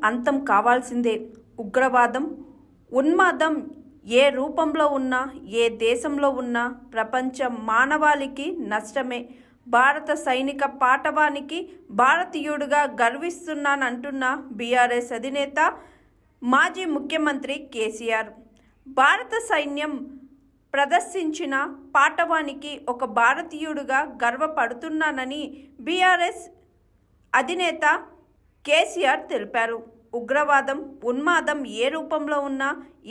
అంతం కావాల్సిందే. ఉగ్రవాదం, ఉన్మాదం ఏ రూపంలో ఉన్నా, ఏ దేశంలో ఉన్నా ప్రపంచ మానవాళికి నష్టమే. భారత సైనిక పాటవానికి భారతీయుడిగా గర్విస్తున్నానంటున్న బీఆర్ఎస్ అధినేత, మాజీ ముఖ్యమంత్రి కేసీఆర్. భారత సైన్యం ప్రదర్శించిన పాటవానికి ఒక భారతీయుడిగా గర్వపడుతున్నానని బీఆర్ఎస్ అధినేత కేసీఆర్ తెలిపారు. ఉగ్రవాదం, ఉన్మాదం ఏ రూపంలో ఉన్నా,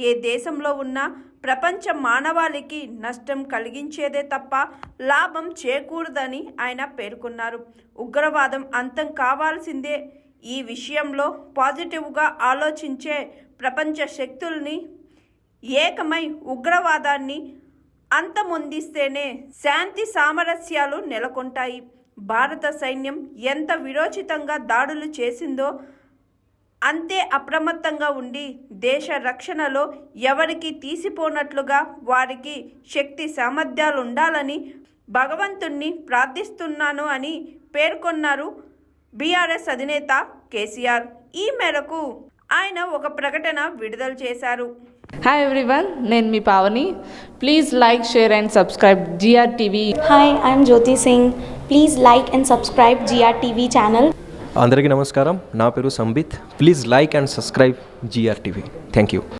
ఏ దేశంలో ఉన్నా ప్రపంచ మానవాళికి నష్టం కలిగించేదే తప్ప లాభం చేకూరదని ఆయన పేర్కొన్నారు. ఉగ్రవాదం అంతం కావాల్సిందే. ఈ విషయంలో పాజిటివ్గా ఆలోచించే ప్రపంచ శక్తుల్ని ఏకమై ఉగ్రవాదాన్ని అంతమొందిస్తేనే శాంతి సామరస్యాలు నెలకొంటాయి. భారత సైన్యం ఎంత విరోచితంగా దాడులు చేసిందో అంతే అప్రమత్తంగా ఉండి దేశ రక్షణలో ఎవరికి తీసిపోనట్లుగా వారికి శక్తి సామర్థ్యాలుండాలని భగవంతుణ్ణి ప్రార్థిస్తున్నాను అని పేర్కొన్నారు బీఆర్ఎస్ అధినేత కేసీఆర్. ఈ మేరకు ఆయన ఒక ప్రకటన విడుదల చేశారు. హాయ్ ఎవ్రీవన్, నేను మీ Pavani. Please like, share and subscribe GRTV. Hi, I'm Jyoti Singh. Please like and subscribe GRTV channel. అందరికీ నమస్కారం. నా పేరు Sambit. Please like and subscribe GRTV. Thank you.